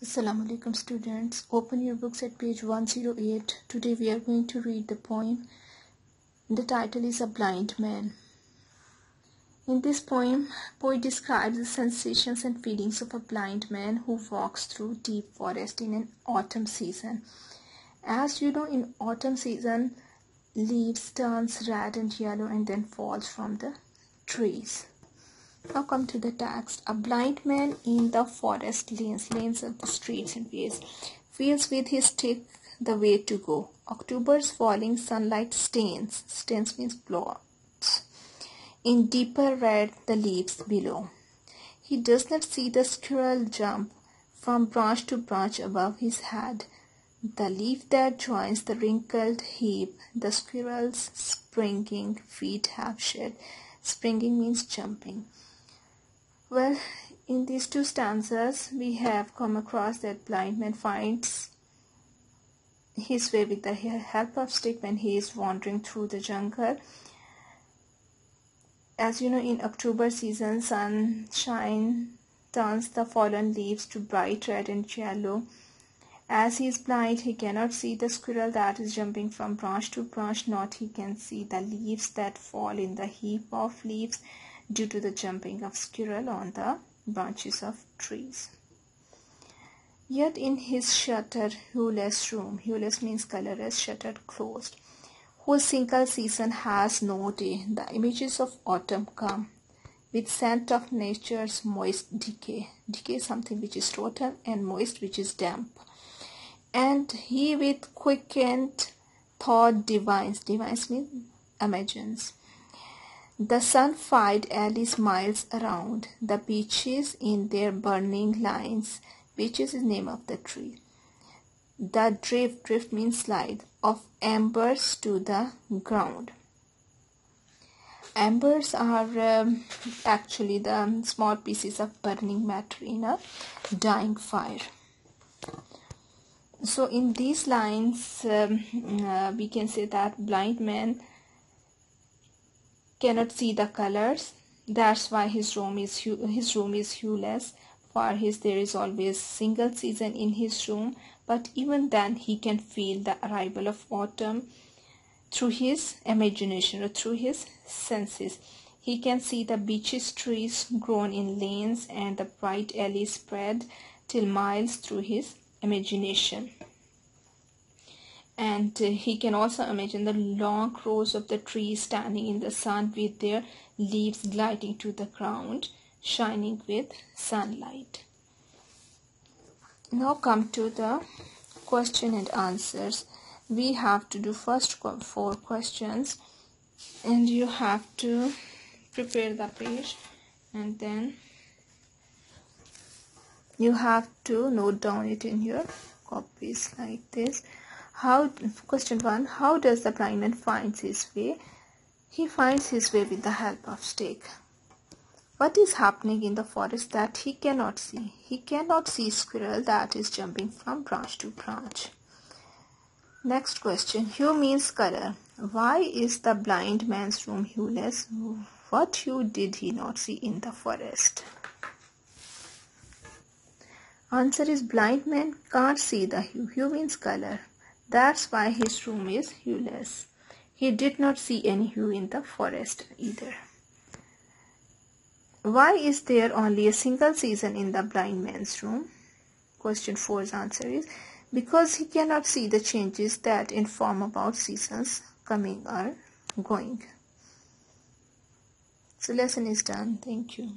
Assalamu alaikum students. Open your books at page 108. Today we are going to read the poem. The title is A Blind Man. In this poem, poet describes the sensations and feelings of a blind man who walks through deep forest in an autumn season. As you know, in autumn season, leaves turns red and yellow and then falls from the trees. Now come to the text. A blind man in the forest lanes of the streets and ways, feels with his stick the way to go. October's falling sunlight stains means blots, in deeper red the leaves below. He does not see the squirrel jump from branch to branch above his head, the leaf that joins the wrinkled heap the squirrel's springing feet have shed. Springing means jumping. Well, in these two stanzas, we have come across that blind man finds his way with the help of stick when he is wandering through the jungle. As you know, in October season, sunshine turns the fallen leaves to bright red and yellow. As he is blind, he cannot see the squirrel that is jumping from branch to branch, nor he can see the leaves that fall in the heap of leaves due to the jumping of squirrel on the branches of trees. Yet in his shuttered, hueless room, hueless means colorless, shuttered, closed, whose single season has no day, the images of autumn come with scent of nature's moist decay. Decay is something which is rotten, and moist which is damp. And he with quickened thought divines means imagines. The sun-fired alley smiles around, the beeches in their burning lines. Beeches is name of the tree. The drift means slide, of embers to the ground. Embers are actually the small pieces of burning matter in a dying fire. So in these lines, we can say that blind man cannot see the colors. That's why his room is hueless. For there is always single season in his room, but even then he can feel the arrival of autumn through his imagination or through his senses. He can see the beeches trees grown in lanes and the bright alley spread till miles through his imagination. And he can also imagine the long rows of the trees standing in the sun with their leaves gliding to the ground, shining with sunlight. Now come to the question and answers. We have to do first 4 questions, and you have to prepare the page, and then you have to note down it in your copies like this. Question 1. How does the blind man find his way? He finds his way with the help of stick. What is happening in the forest that he cannot see? He cannot see squirrel that is jumping from branch to branch. Next question. Hue means color. Why is the blind man's room hueless? What hue did he not see in the forest? Answer is blind man can't see the hue. Hue means color. That's why his room is hueless. He did not see any hue in the forest either. Why is there only a single season in the blind man's room? Question 4's answer is because he cannot see the changes that inform about seasons coming or going. So lesson is done. Thank you.